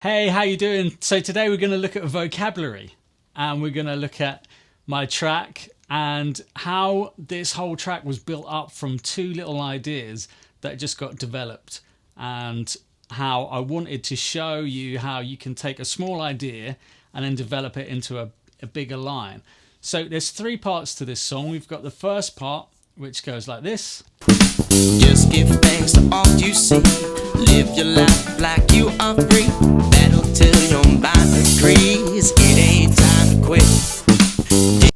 Hey, how you doing? So today we're going to look at vocabulary and we're going to look at my track and how this whole track was built up from two little ideas that just got developed, and how I wanted to show you how you can take a small idea and then develop it into a bigger line. So there's three parts to this song. We've got the first part, which goes like this. Just give thanks to all you see. Live your life like you are free. Battle till your mind agrees. It ain't time to quit.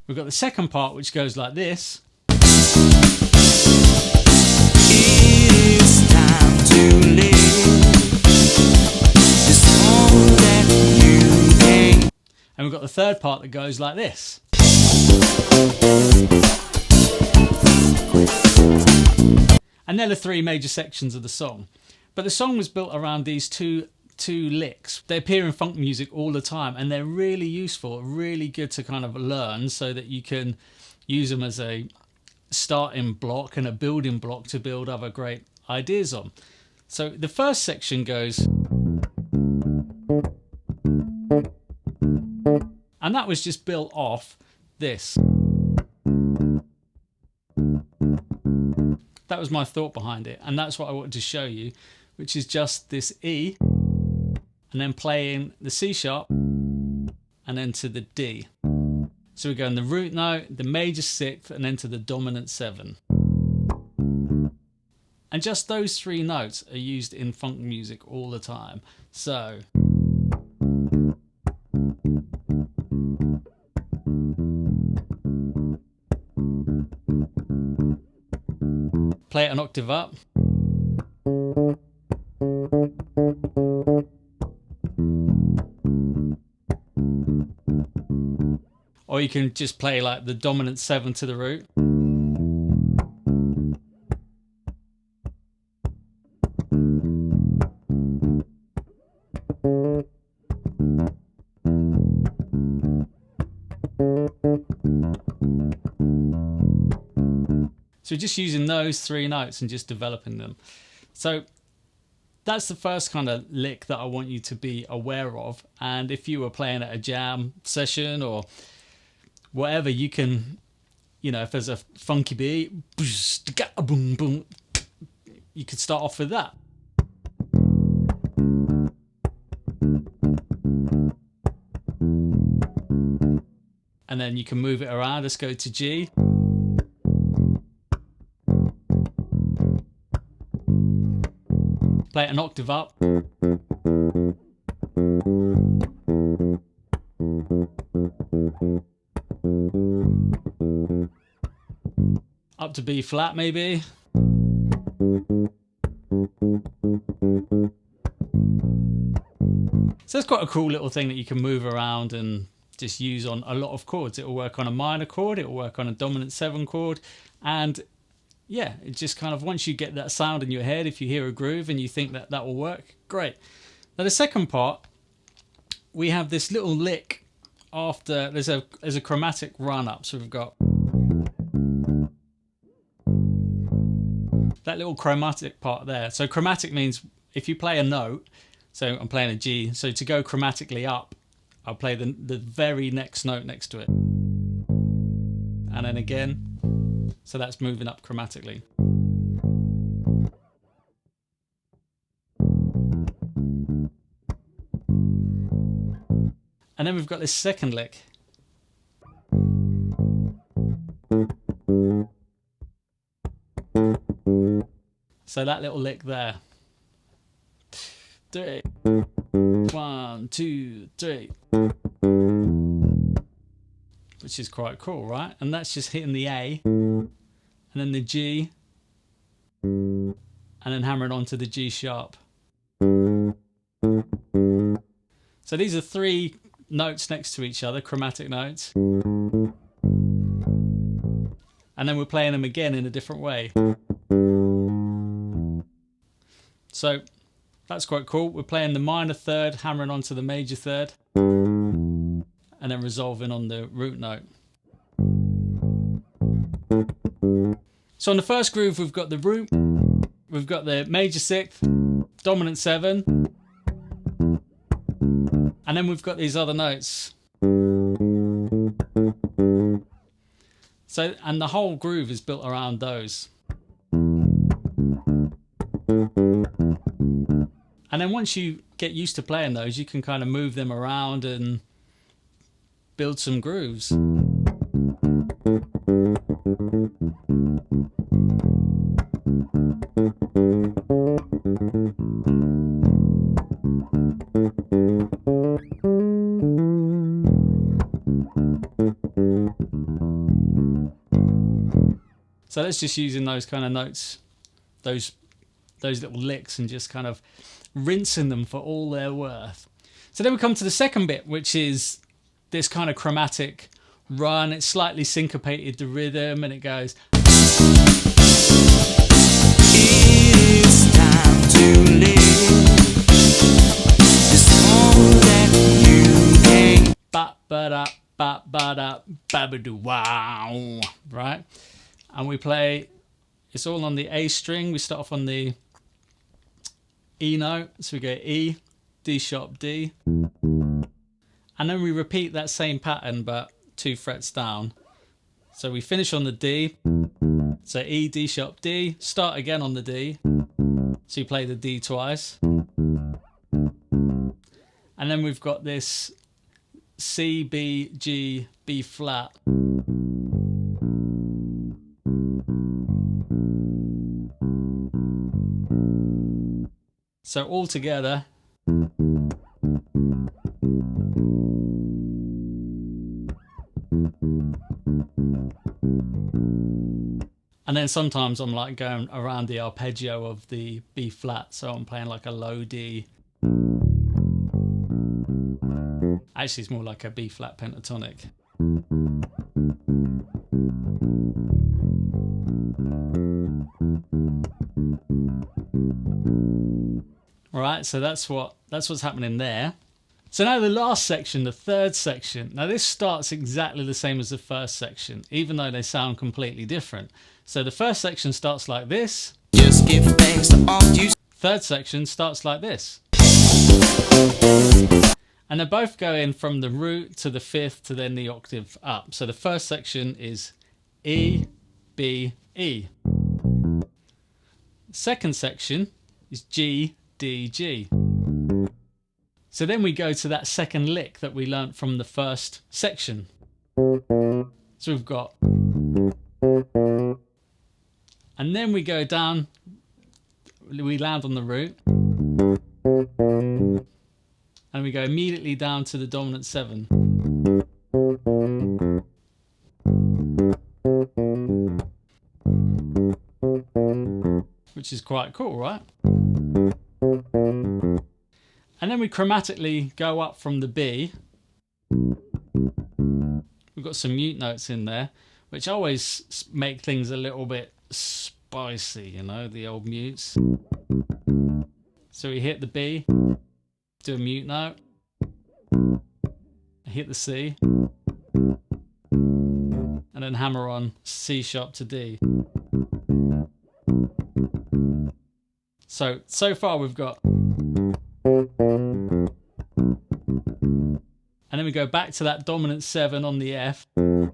We've got the second part, which goes like this. It's time to live. This song that you can. And we've got the third part that goes like this. And they're the three major sections of the song. But the song was built around these two licks. They appear in funk music all the time, and they're really useful, really good to kind of learn so that you can use them as a starting block and a building block to build other great ideas on. So the first section goes, and that was just built off this. That was my thought behind it, and that's what I wanted to show you, which is just this E, and then playing the C sharp, and then to the D. So we go in the root note, the major sixth, and then to the dominant seven. And just those three notes are used in funk music all the time. So play it an octave up. Or you can just play like the dominant seven to the root. So just using those three notes and just developing them. So that's the first kind of lick that I want you to be aware of. And if you were playing at a jam session or whatever, you can, if there's a funky beat, boom, boom, you could start off with that. And then you can move it around. Let's go to G. Play it an octave up. Up to B flat maybe. So it's quite a cool little thing that you can move around and just use on a lot of chords. It will work on a minor chord, it will work on a dominant seven chord, and yeah, it just kind of, once you get that sound in your head, if you hear a groove and you think that that will work, great. Now the second part, we have this little lick after, there's a chromatic run up. So we've got that little chromatic part there. So chromatic means if you play a note, so I'm playing a G, so to go chromatically up, I'll play the very next note next to it. And then again, so that's moving up chromatically. And then we've got this second lick. So that little lick there. 3. 1, 2, 3. Which is quite cool, right? And that's just hitting the A, and then the G, and then hammering onto the G sharp. So these are three notes next to each other, chromatic notes. And then we're playing them again in a different way. So that's quite cool. We're playing the minor third, hammering onto the major third, and then resolving on the root note. So on the first groove, we've got the root, we've got the major sixth, dominant seven, And then we've got these other notes. So, and the whole groove is built around those. And then once you get used to playing those, you can kind of move them around and build some grooves. So let's just using those kind of notes, those little licks, and just kind of rinsing them for all they're worth. So then we come to the second bit, which is this kind of chromatic run. It's slightly syncopated, the rhythm, and it goes. It's time to live. It's all that you can. Ba ba da ba ba da ba ba do wow, right? And we play. It's all on the A string. We start off on the E note, so we go E, D sharp, D, and then we repeat that same pattern but 2 frets down. So we finish on the D, so E, D sharp, D, start again on the D, so you play the D twice, and then we've got this C, B, G, B flat. So all together. And then sometimes I'm like going around the arpeggio of the B flat, so I'm playing like a low D. Actually, it's more like a B flat pentatonic. All right, so that's what's happening there. So now the last section, the third section. Now this starts exactly the same as the first section, even though they sound completely different. So the first section starts like this. Just give thanks to all you. Third section starts like this. And they're both going from the root to the fifth to then the octave up. So the first section is E, B, E. Second section is G, D, G. So then we go to that second lick that we learnt from the first section. So we've got, and then we go down, we land on the root, and we go immediately down to the dominant 7. Which is quite cool, right? And then we chromatically go up from the B. We've got some mute notes in there, which always make things a little bit spicy, you know, the old mutes. So we hit the B, do a mute note, hit the C, and then hammer on C sharp to D. So far we've got, and then we go back to that dominant 7 on the F, do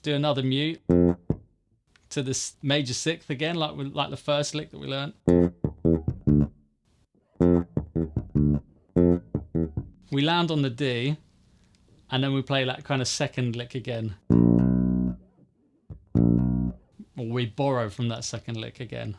another mute to this major 6th again, like the first lick that we learned. We land on the D, and then we play that kind of second lick again. Or we borrow from that second lick again.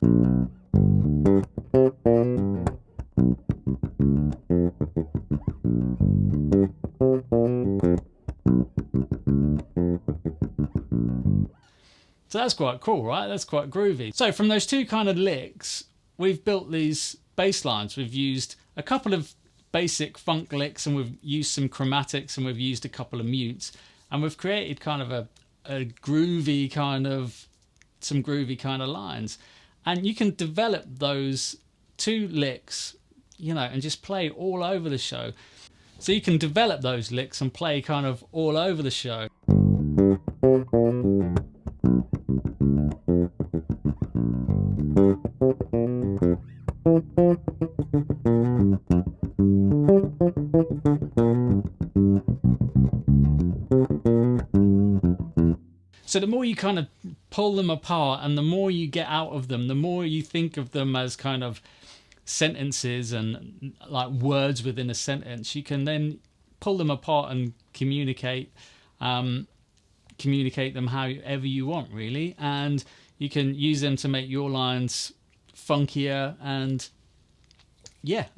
So that's quite cool, right? That's quite groovy. So from those two kind of licks, we've built these bass lines. We've used a couple of basic funk licks, and we've used some chromatics, and we've used a couple of mutes, and we've created kind of a groovy kind of, some groovy kind of lines. And you can develop those two licks, you know, and just play all over the show. So you can develop those licks and play kind of all over the show. So the more you kind of pull them apart and the more you get out of them, the more you think of them as kind of sentences and like words within a sentence, you can then pull them apart and communicate them however you want, really. And you can use them to make your lines funkier and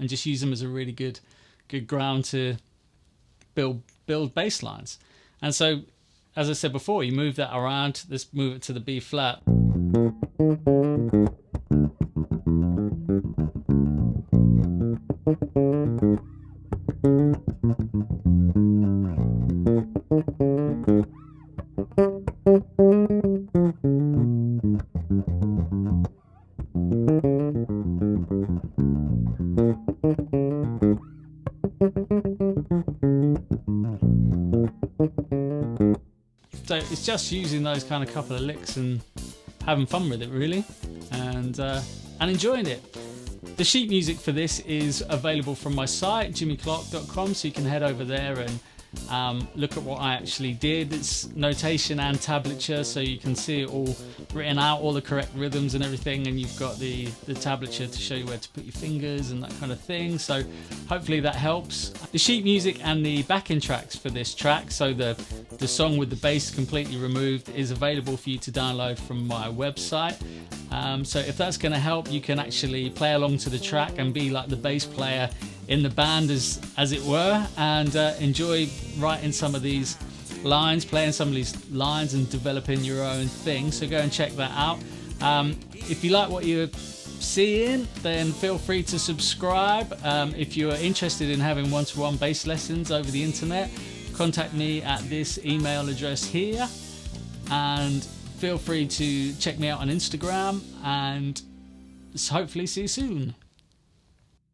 just use them as a really good ground to build bass lines. And so, as I said before, you move that around. Let's move it to the B flat. So it's just using those kind of couple of licks and having fun with it, really, and enjoying it. The sheet music for this is available from my site, jimmiclark.com, so you can head over there and look at what I actually did. It's notation and tablature, so you can see it all written out, all the correct rhythms and everything, and you've got the tablature to show you where to put your fingers and that kind of thing. So hopefully that helps. The sheet music and the backing tracks for this track, so the song with the bass completely removed, is available for you to download from my website. So if that's going to help, you can actually play along to the track and be like the bass player in the band, as it were, and enjoy writing some of these lines, playing some of these lines and developing your own thing. So go and check that out. If you like what you're seeing, then feel free to subscribe. If you're interested in having one-to-one bass lessons over the internet, contact me at this email address here, and feel free to check me out on Instagram, and hopefully see you soon.